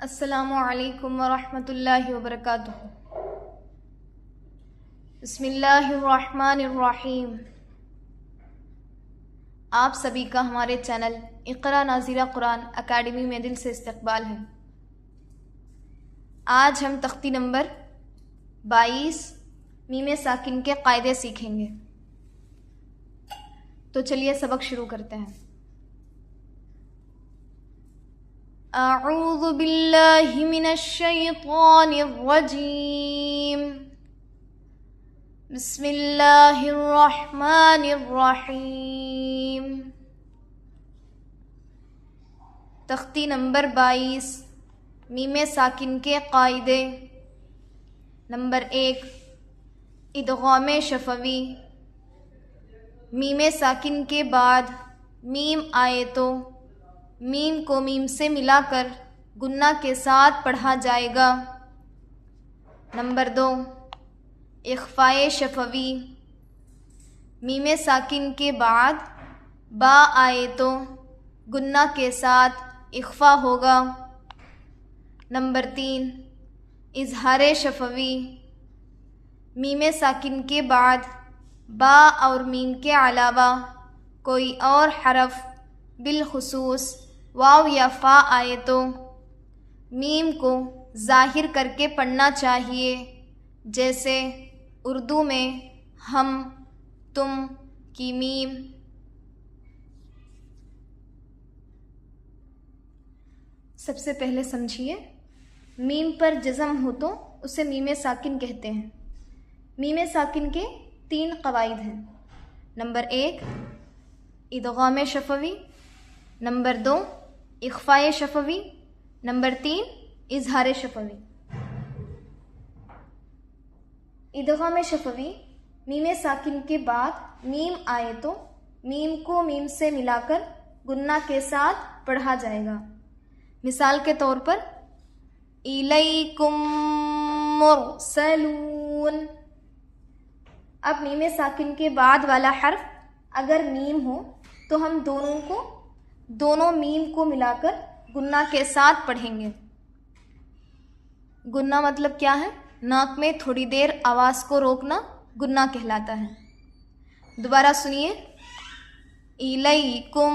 السلام علیکم ورحمۃ اللہ وبرکاتہ۔ بسم اللہ الرحمن الرحیم۔ آپ سبھی کا ہمارے چینل اقرا ناظرہ قرآن اکیڈمی میں دل سے استقبال ہے۔ آج ہم تختی نمبر 22 میم ساکن کے قاعدے سیکھیں گے، تو چلیے سبق شروع کرتے ہیں۔ اعوذ باللہ من الشیطان الرجیم، بسم اللہ الرحمن الرحیم۔ تختی نمبر 22 میم ساکن کے قاعدے۔ نمبر 1، ادغام شفوی۔ میم ساکن کے بعد میم آئے تو میم کو میم سے ملا کر گنہ کے ساتھ پڑھا جائے گا۔ نمبر 2، اخفائے شفوی۔ میم ساکن کے بعد با آئے تو گنہ کے ساتھ اخفا ہوگا۔ نمبر 3، اظہار شفوی۔ میم ساکن کے بعد با اور میم کے علاوہ کوئی اور حرف بالخصوص واو یا فا آئے تو میم کو ظاہر کر کے پڑھنا چاہیے، جیسے اردو میں ہم، تم کی میم۔ سب سے پہلے سمجھیے، میم پر جزم ہو تو اسے میم ساکن کہتے ہیں۔ میم ساکن کے 3 قواعد ہیں۔ نمبر 1، ادغام شفوی۔ نمبر 2، اخفائے شفوی۔ نمبر 3، اظہار شفوی۔ ادغام شفوی، میم ساکن کے بعد میم آئے تو میم کو میم سے ملا کر گنہ کے ساتھ پڑھا جائے گا۔ مثال کے طور پر الیکم مرسلون۔ اب میم ساکن کے بعد والا حرف اگر میم ہو تو ہم دونوں میم کو ملا کر گنہ کے ساتھ پڑھیں گے۔ گنہ مطلب کیا ہے؟ ناک میں تھوڑی دیر آواز کو روکنا گنہ کہلاتا ہے۔ دوبارہ سنیے، الیکم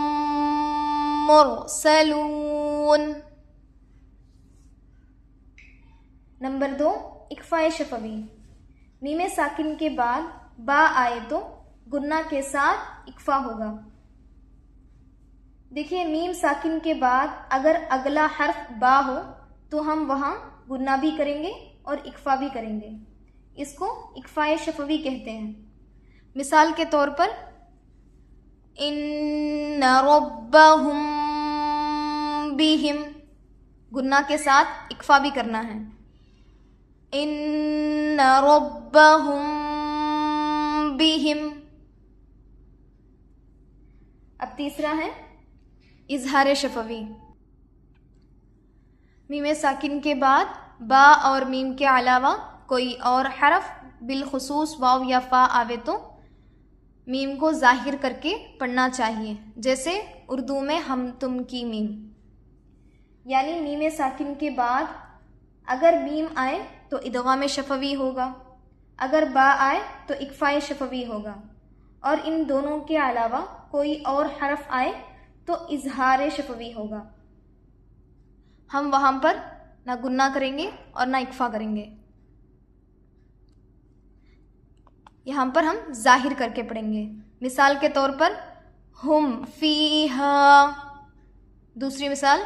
مرسلون۔ نمبر 2، اخفائے شفوی۔ میم ساکن کے بعد با آئے تو گنہ کے ساتھ اخفا ہوگا۔ دیکھیے، میم ساکن کے بعد اگر اگلا حرف با ہو تو ہم وہاں گنہ بھی کریں گے اور اخفا بھی کریں گے۔ اس کو اخفائے شفوی کہتے ہیں۔ مثال کے طور پر ان ربہم بہم، گنہ کے ساتھ اخفا بھی کرنا ہے۔ ان ربہم بہم۔ اب تیسرا ہے اظہار شفوی۔ میم ساکن کے بعد با اور میم کے علاوہ کوئی اور حرف بالخصوص واو یا فا آوے تو میم کو ظاہر کر کے پڑھنا چاہیے، جیسے اردو میں ہم، تم کی میم۔ یعنی میم ساکن کے بعد اگر میم آئے تو ادغام شفوی ہوگا، اگر با آئے تو اخفائے شفوی ہوگا، اور ان دونوں کے علاوہ کوئی اور حرف آئے تو اظہار شفوی ہوگا۔ ہم وہاں پر نہ گنہ کریں گے اور نہ اخفا کریں گے، یہاں پر ہم ظاہر کر کے پڑھیں گے۔ مثال کے طور پر ہم فیہا۔ دوسری مثال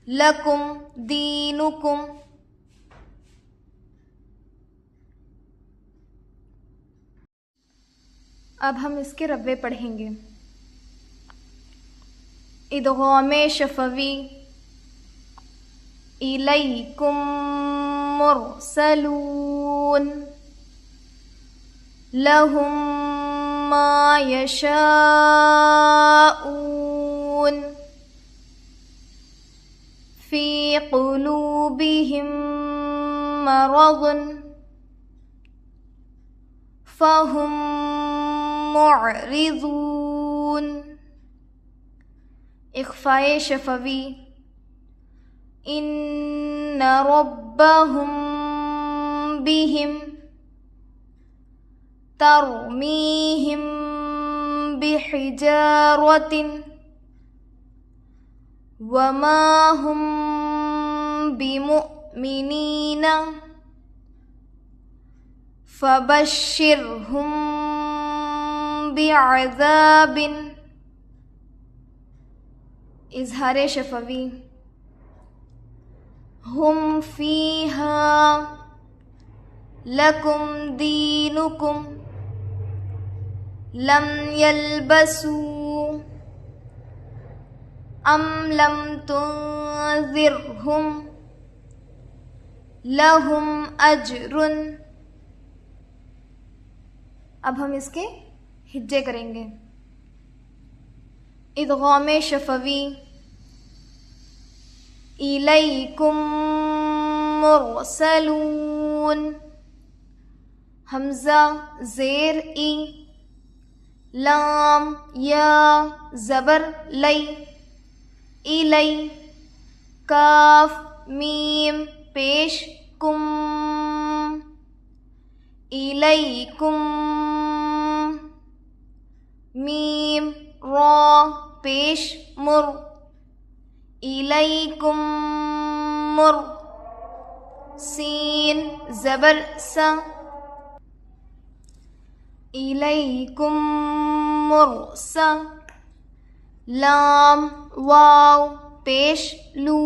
لکم دینکم۔ اب ہم اس کے ربے پڑھیں گے۔ ادغام شفوی، الیکم مرسلون، لہم ما یشاءون، فی قلوبہم مرض فہم معرضون۔ اخفائے شفوی، إن ربهم بهم ترميهم بحجارة وما هم بمؤمنين فبشرهم بعذاب. اظہار شفوی. ہم فیہا لکم دینکم لم یلبسوا ام لم تنذرہم لہم اجر. اب ہم اس کے ہجے کریں گے. ادغام شفوی. الیکم مرسلون. حمزہ زیر ای، لام یا زبر لی، الی، کاف میم پیش کم، الیکم، میم را پیش مر، الیکم مر، سین زبر سا، الیکم مرسا، لام واو پیش لو،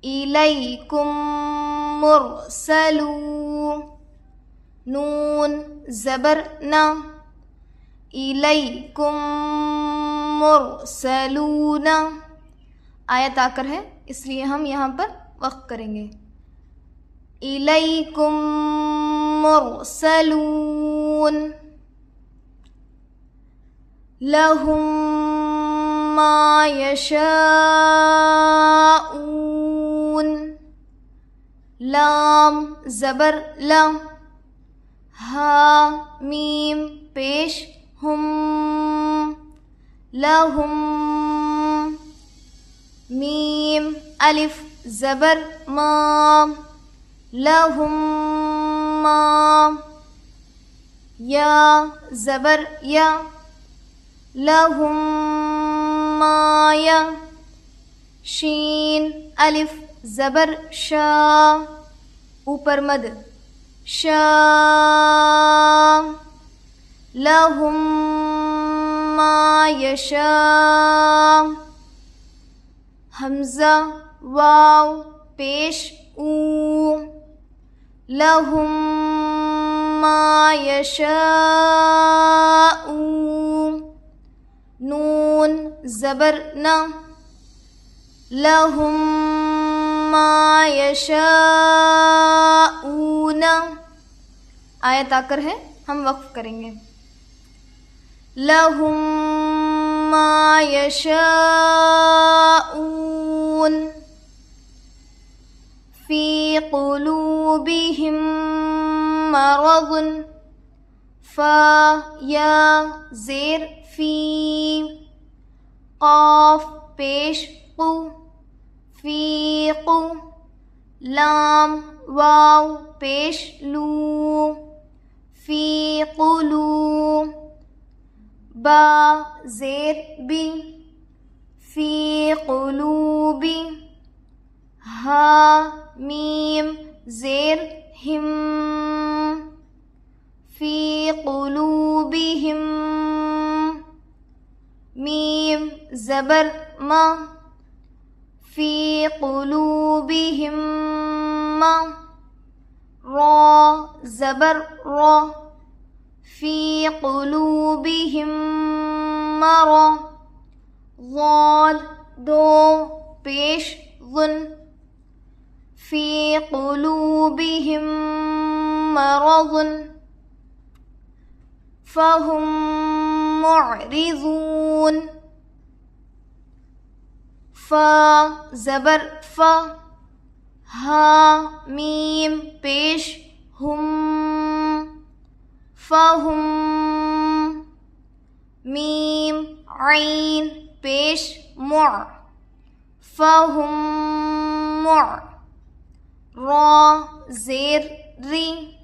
الیکم مرسلو، نون زبر نا، الیکم مرسلون. آیت آ کر ہے اس لیے ہم یہاں پر وقف کریں گے. الیکم مرسلون. لہم ما یشاءون. لام زبر لا، ہا میم پیش ہم، لہم، میم الف زبر ما، لہم ما، یا زبر یا، لہم ما یا، شین الف زبر شا، اوپر مد، شا، لہم ما یشاء. حمزہ واو پیش او، لہم ما یشاء، نون زبر نا، لہم ما یشاءون. آیت آ کر ہے ہم وقف کریں گے. لہم ما یشاءون فی قلوبہم مرض، فا یا زیر فی، قاف پیش قو، فی قو، لام واو پیش لو، فی قلو، با زیر بی، فی قلوبی، ہا میم زیر ہم، فی قلوبہم، میم زبر ما، فی قلوبہم ما، را زبر را، فی قلوبہم مرض، ضاد دو پیش ظن، فی قلوبہم مرض فہم معرضون. فا زبر فا، ہا میم پیش ہم، فہم، میم عین پیش مع، فهم را زیر ری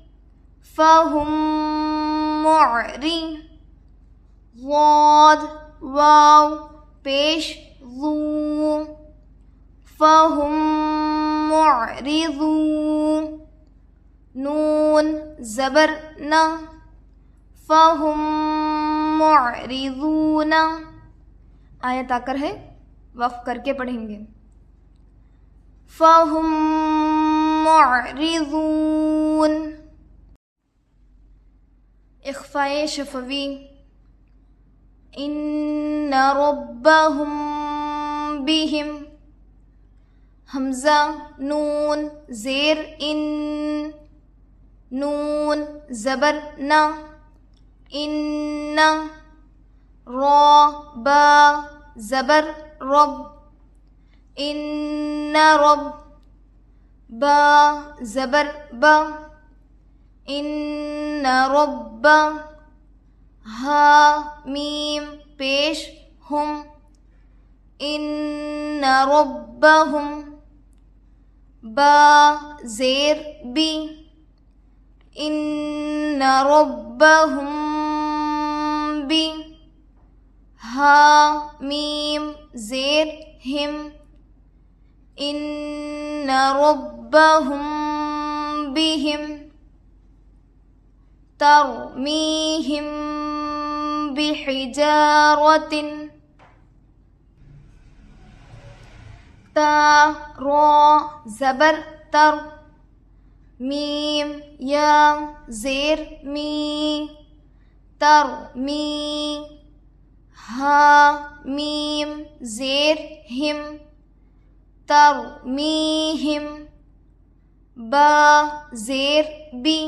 فهم معری ضاد واو پیش ذو فهم معرضون نون زبر نا فهم معرضون آیت آ کر ہے وقف کر کے پڑھیں گے فهم معرضون اخفاء شفوی ان ربهم بهم حمزہ نون زیر ان نون زبر نا ان را با زبر رب ان رب با زبر با ان رب ہا میم پیش ہم ان ربهم با زیر بی ان ربهم بی ہا میم زیر ہم ان ربهم بهم ترمیہم بحجارۃ تا را زبر تر میم یا زیر می تر می ہا میم زیر ہم تر میہم با زیر بی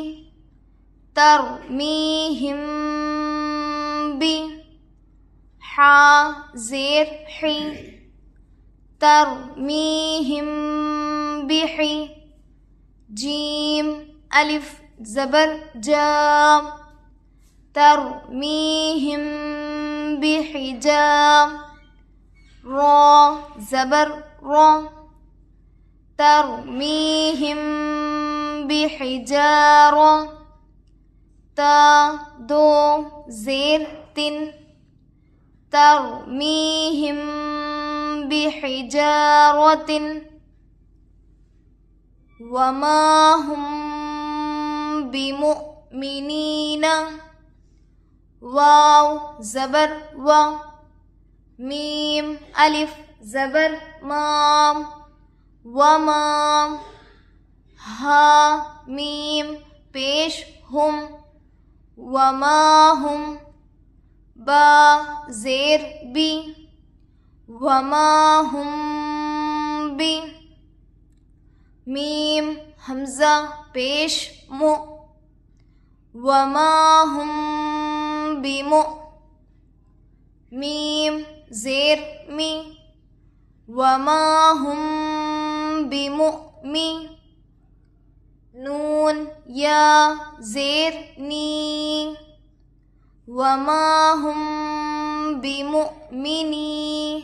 تر میہم بی حا زیر حی ترمیہم بحی جیم الف زبر جا ترمیہم بحجام را زبر را ترمیہم بحجارہ تا دو زیر تن ترمیہم بحجارۃ وما ہم بمؤمنین واو زبر و میم الف زبر مام ومام ہا میم پیش ہم وما ہم با زیر بی وما ہم بی میم حمزہ پیش مو وما ہم بمو میم زیر می وما ہم بمؤمی نون یا زیر نی وما ہم بمؤمنی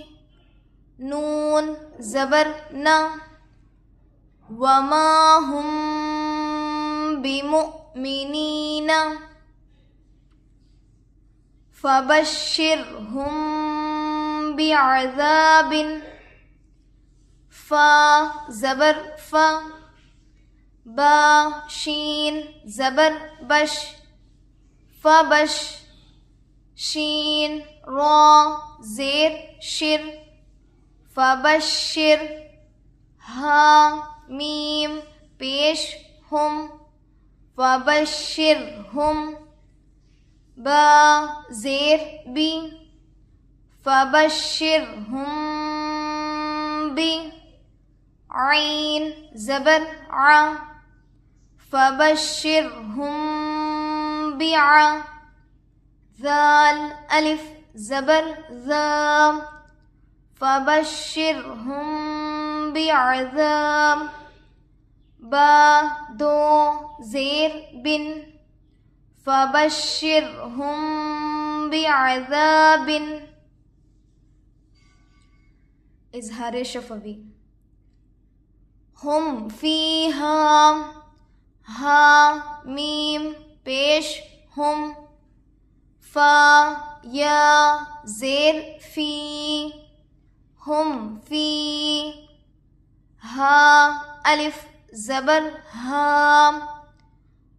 نون زبر نا وما ہم بمؤمنین فبشرہم بعذاب فا زبر فا با شین زبر بش فبش شین را زیر شر فبشر ہا میم پیش ہم فبشرہم با زیر بی فبشرہم بی عین زبر ع فبشرہم بعا ذال الف زبر ذا فبشرہم بعذاب با دو زیر بن فبشرہم بعذاب اظہار شفوی. ہم فیہا ہا میم پیش ہم فا یا زیر فی ہم فی ہا الف زبر ہا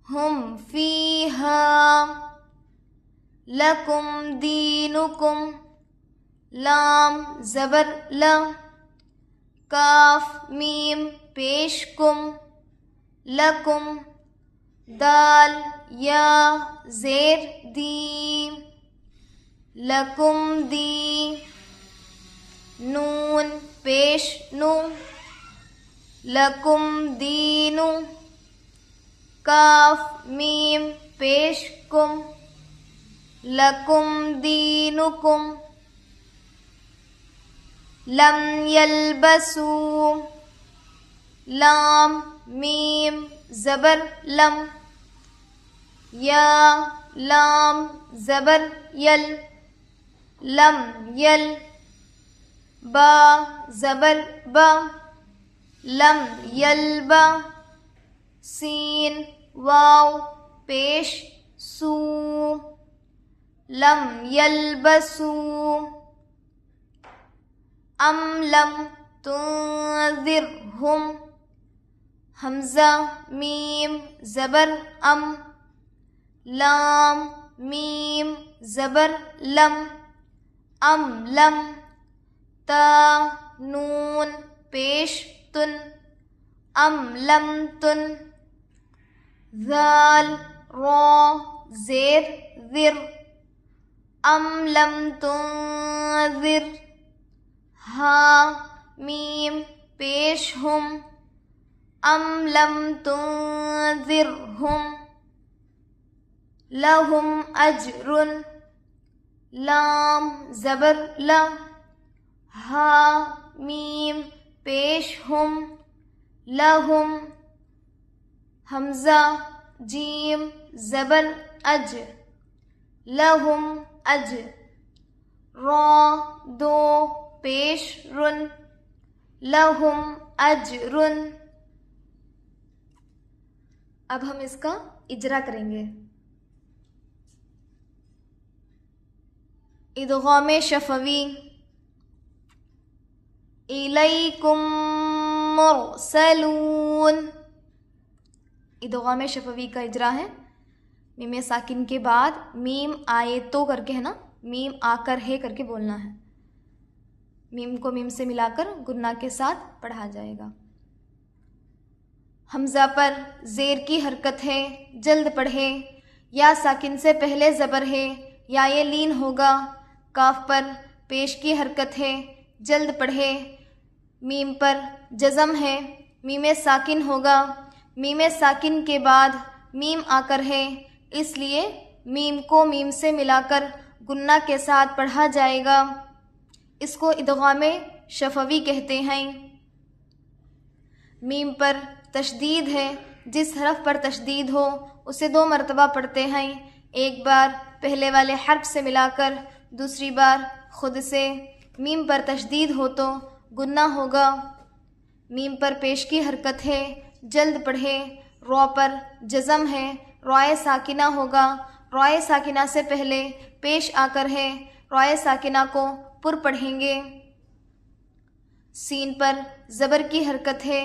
ہم فیہا لکم دینکم لام زبر لا کاف میم پیش کم لکم دال یا زیر دی لکم دی نون پیش نو لکم دینو کاف میم پیش کم لکم دینکم لم یلبسو لام میم زبر لم یا لام زبر یل لم یل با زبر با لم یلبا سین واو پیش سو لم یلبسو ام لم تنذرہم حمزہ میم زبر ام لام میم زبر لم ام لم تا نون پیش تن ام لم تن ذال را زیر ذر ام لم تنذر ہا میم پیش ہم ام لم تنذرہم لہم اجر لام زبر لا ہا میم پیش ہم لہم حمزہ جیم زبر اج لہم اج را دو پیش رن لہم اجرن. اب ہم اس کا اجرا کریں گے. ادغام شفوی الیکم مرسلون. ادغام شفوی کا اجرا ہے میم ساکن کے بعد میم آئے تو کر کے ہے نا، میم آ کر ہے کر کے بولنا ہے. میم کو میم سے ملا کر گنہ کے ساتھ پڑھا جائے گا. حمزہ پر زیر کی حرکت ہے، جلد پڑھے. یا ساکن سے پہلے زبر ہے یا یہ لین ہوگا. کاف پر پیش کی حرکت ہے، جلد پڑھے. میم پر جزم ہے، میم ساکن ہوگا. میم ساکن کے بعد میم آ کر ہے، اس لیے میم کو میم سے ملا کر گنہ کے ساتھ پڑھا جائے گا. اس کو ادغام شفوی کہتے ہیں. میم پر تشدید ہے، جس حرف پر تشدید ہو اسے 2 مرتبہ پڑھتے ہیں. ایک بار پہلے والے حرف سے ملا کر، دوسری بار خود سے. میم پر تشدید ہو تو گنہ ہوگا. میم پر پیش کی حرکت ہے، جلد پڑھے. را پر جزم ہے، رائے ساکنہ ہوگا. رائے ساکنہ سے پہلے پیش آ کر ہے، رائے ساکنہ کو پر پڑھیں گے. سین پر زبر کی حرکت ہے،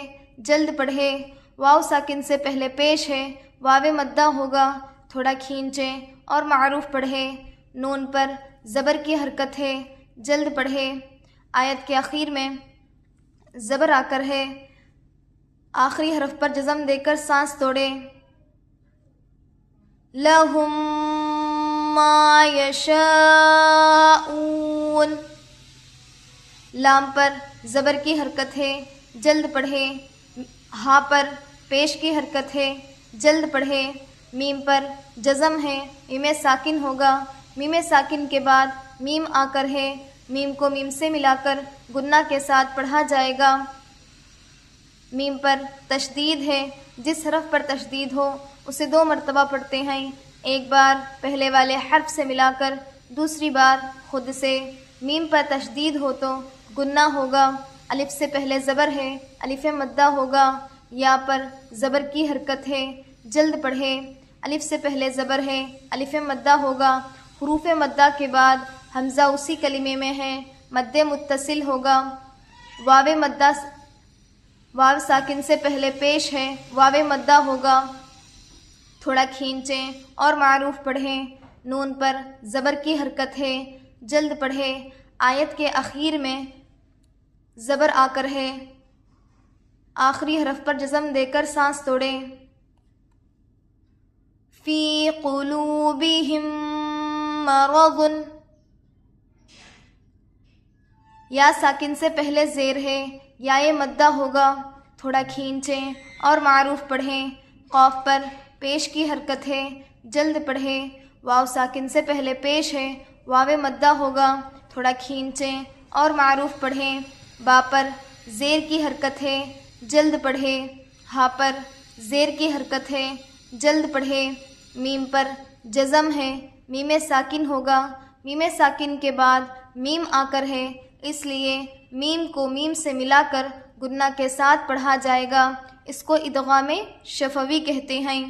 جلد پڑھے. واو ساکن سے پہلے پیش ہے، واو مدہ ہوگا، تھوڑا کھینچیں اور معروف پڑھے. نون پر زبر کی حرکت ہے، جلد پڑھے. آیت کے آخر میں زبر آ کر ہے، آخری حرف پر جزم دے کر سانس توڑے. لہم ما یشاءون. لام پر زبر کی حرکت ہے، جلد پڑھے. ہا پر پیش کی حرکت ہے، جلد پڑھے. میم پر جزم ہے، میم ساکن ہوگا. میم ساکن کے بعد میم آ کر ہے، میم کو میم سے ملا کر گنہ کے ساتھ پڑھا جائے گا. میم پر تشدید ہے، جس حرف پر تشدید ہو اسے 2 مرتبہ پڑھتے ہیں. ایک بار پہلے والے حرف سے ملا کر، دوسری بار خود سے. میم پر تشدید ہو تو گننا ہوگا، الف سے پہلے زبر ہے، الف مدہ ہوگا، یا پر زبر کی حرکت ہے، جلد پڑھے، الف سے پہلے زبر ہے، الف مدہ ہوگا، حروف مدہ کے بعد حمزہ اسی کلمے میں ہے، مد متصل ہوگا، واو مدہ، واو ساکن سے پہلے پیش ہے، واو مدہ ہوگا، تھوڑا کھینچیں اور معروف پڑھیں، نون پر زبر کی حرکت ہے، جلد پڑھے، آیت کے اخیر میں زبر آ کر ہے، آخری حرف پر جزم دے کر سانس توڑیں، فی قلوبہم مرض، یا ساکن سے پہلے زیر ہے، یا مدہ ہوگا، تھوڑا کھینچیں اور معروف پڑھیں، قاف پر پیش کی حرکت ہے، جلد پڑھیں، واو ساکن سے پہلے پیش ہے، واو مدہ ہوگا، تھوڑا کھینچیں اور معروف پڑھیں، با پر زیر کی حرکت ہے، جلد پڑھیں، ہا پر زیر کی حرکت ہے، جلد پڑھیں، میم پر جزم ہے، میم ساکن ہوگا، میم ساکن کے بعد میم آ کر ہے، اس لیے میم کو میم سے ملا کر گنہ کے ساتھ پڑھا جائے گا، اس کو ادغام شفوی کہتے ہیں۔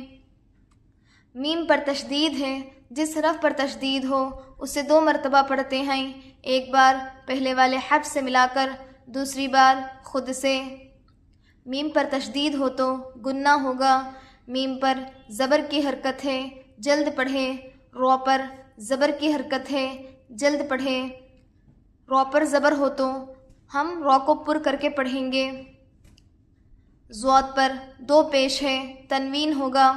میم پر تشدید ہے، جس حرف پر تشدید ہو اسے 2 مرتبہ پڑھتے ہیں، ایک بار پہلے والے حرف سے ملا کر، دوسری بار خود سے۔ میم پر تشدید ہو تو گنہ ہوگا، میم پر زبر کی حرکت ہے، جلد پڑھے، رو پر زبر کی حرکت ہے، جلد پڑھے، رو پر زبر ہو تو ہم رو کو پر کر کے پڑھیں گے، ضاد پر 2 پیش ہے، تنوین ہوگا،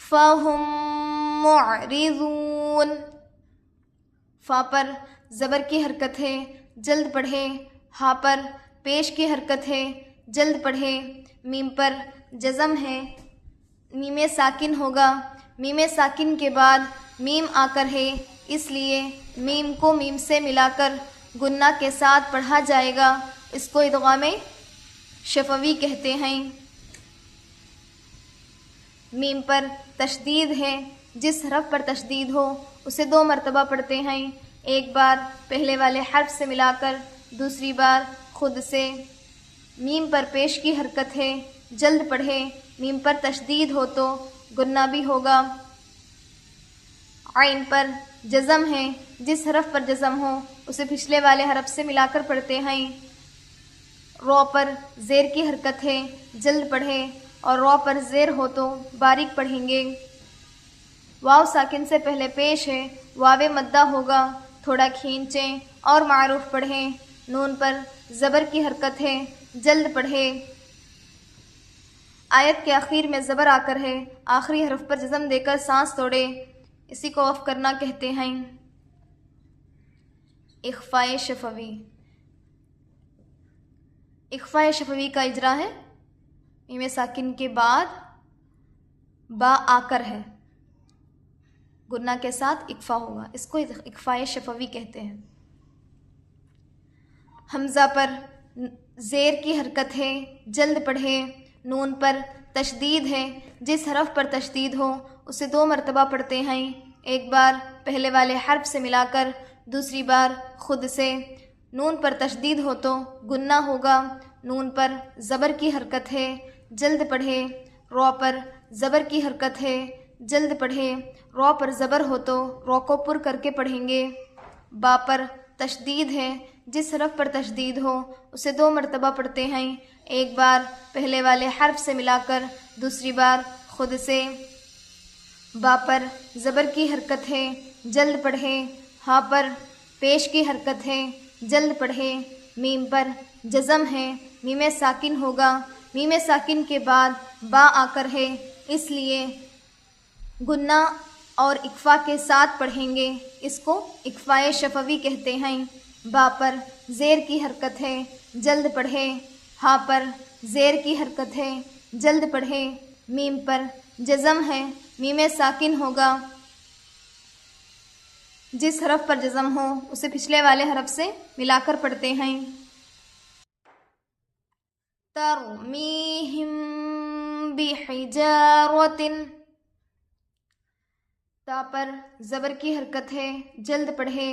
فَهُمْ مُعْرِضُونَ، فا پر زبر کی حرکت ہے، جلد پڑھے، ہا پر پیش کی حرکت ہے، جلد پڑھے، میم پر جزم ہے، میم ساکن ہوگا، میم ساکن کے بعد میم آ کر ہے، اس لیے میم کو میم سے ملا کر گنہ کے ساتھ پڑھا جائے گا، اس کو ادغام شفوی کہتے ہیں۔ میم پر تشدید ہے، جس حرف پر تشدید ہو اسے 2 مرتبہ پڑھتے ہیں، ایک بار پہلے والے حرف سے ملا کر، دوسری بار خود سے۔ میم پر پیش کی حرکت ہے، جلد پڑھے، میم پر تشدید ہو تو گنہ بھی ہوگا۔ عین پر جزم ہے، جس حرف پر جزم ہو اسے پچھلے والے حرف سے ملا کر پڑھتے ہیں، رو پر زیر کی حرکت ہے، جلد پڑھے، اور رو پر زیر ہو تو باریک پڑھیں گے۔ واو ساکن سے پہلے پیش ہے، واو مدہ ہوگا، تھوڑا کھینچیں اور معروف پڑھیں، نون پر زبر کی حرکت ہے، جلد پڑھے، آیت کے اخیر میں زبر آ کر ہے، آخری حرف پر جزم دے کر سانس توڑے، اسی کو وقف کرنا کہتے ہیں۔ اخفاء شفوی، اخفاء شفوی کا اجرا ہے، میم ساکن کے بعد با آ کر ہے، گنہ کے ساتھ اکفا ہوگا، اس کو اخفاء شفوی کہتے ہیں۔ حمزہ پر زیر کی حرکت ہے، جلد پڑھے، نون پر تشدید ہے، جس حرف پر تشدید ہو اسے 2 مرتبہ پڑھتے ہیں، ایک بار پہلے والے حرف سے ملا کر، دوسری بار خود سے۔ نون پر تشدید ہو تو گنہ ہوگا، نون پر زبر کی حرکت ہے، جلد پڑھے، رو پر زبر کی حرکت ہے، جلد پڑھے، رو پر زبر ہو تو رو کو پر کر کے پڑھیں گے۔ با پر تشدید ہے، جس حرف پر تشدید ہو اسے 2 مرتبہ پڑھتے ہیں، ایک بار پہلے والے حرف سے ملا کر، دوسری بار خود سے۔ با پر زبر کی حرکت ہے، جلد پڑھے، ہا پر پیش کی حرکت ہے، جلد پڑھے، میم پر جزم ہے، میم ساکن ہوگا، میم ساکن کے بعد با آ کر ہے، اس لیے گنہ اور اکفا کے ساتھ پڑھیں گے، اس کو اکفاء شفوی کہتے ہیں۔ با پر زیر کی حرکت ہے، جلد پڑھے، ہا پر زیر کی حرکت ہے، جلد پڑھے، میم پر جزم ہے، میم ساکن ہوگا، جس حرف پر جزم ہو اسے پچھلے والے حرف سے ملا کر پڑھتے ہیں۔ ترمیہم بحجارۃ، تا پر زبر کی حرکت ہے، جلد پڑھے،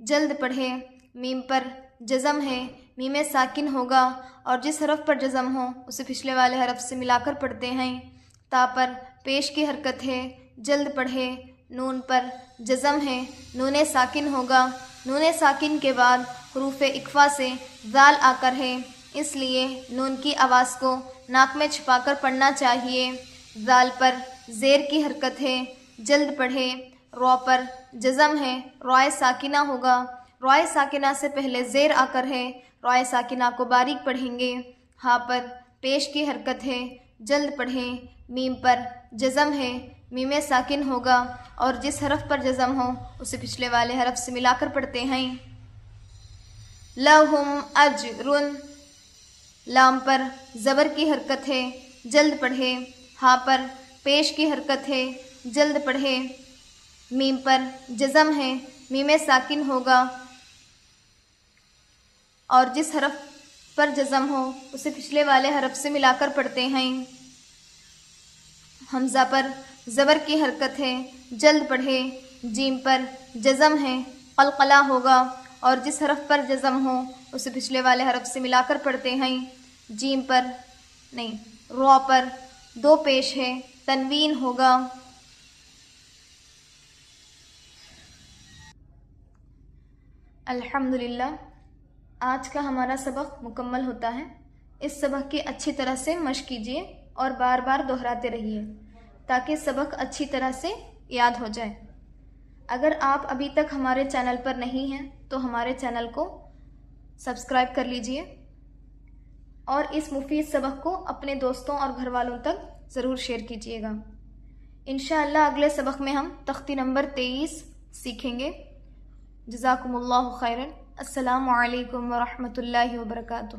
جلد پڑھے، میم پر جزم ہے، میم ساکن ہوگا اور جس حرف پر جزم ہو اسے پچھلے والے حرف سے ملا کر پڑھتے ہیں۔ تا پر پیش کی حرکت ہے، جلد پڑھے، نون پر جزم ہے، نون ساکن ہوگا، نون ساکن کے بعد حروف اقفا سے ذال آ کر ہے، اس لیے نون کی آواز کو ناک میں چھپا کر پڑھنا چاہیے۔ ذال پر زیر کی حرکت ہے، جلد پڑھے، رو پر جزم ہے، روئے ساکنہ ہوگا، روئے ساکنہ سے پہلے زیر آ کر ہے، روئے ساکنہ کو باریک پڑھیں گے۔ ہا پر پیش کی حرکت ہے، جلد پڑھیں، میم پر جزم ہے، میم ساکن ہوگا اور جس حرف پر جزم ہو اسے پچھلے والے حرف سے ملا کر پڑھتے ہیں۔ لہم اجرن، لام پر زبر کی حرکت ہے، جلد پڑھے، ہا پر پیش کی حرکت ہے، جلد پڑھے، میم پر جزم ہے، میم ساکن ہوگا اور جس حرف پر جزم ہو اسے پچھلے والے حرف سے ملا کر پڑھتے ہیں۔ حمزہ پر زبر کی حرکت ہے، جلد پڑھے، جیم پر جزم ہے، قلقلہ ہوگا اور جس حرف پر جزم ہو اسے پچھلے والے حرف سے ملا کر پڑھتے ہیں۔ جیم پر رو پر دو پیش ہے، تنوین ہوگا۔ الحمدللہ، آج کا ہمارا سبق مکمل ہوتا ہے۔ اس سبق کی اچھی طرح سے مشق کیجیے اور بار بار دہراتے رہیے تاکہ سبق اچھی طرح سے یاد ہو جائے۔ اگر آپ ابھی تک ہمارے چینل پر نہیں ہیں تو ہمارے چینل کو سبسکرائب کر لیجئے اور اس مفید سبق کو اپنے دوستوں اور گھر والوں تک ضرور شیئر کیجیے گا۔ انشاءاللہ اگلے سبق میں ہم تختی نمبر 23 سیکھیں گے۔ جزاکم اللہ خیرا۔ السلام علیکم ورحمۃ اللہ وبرکاتہ۔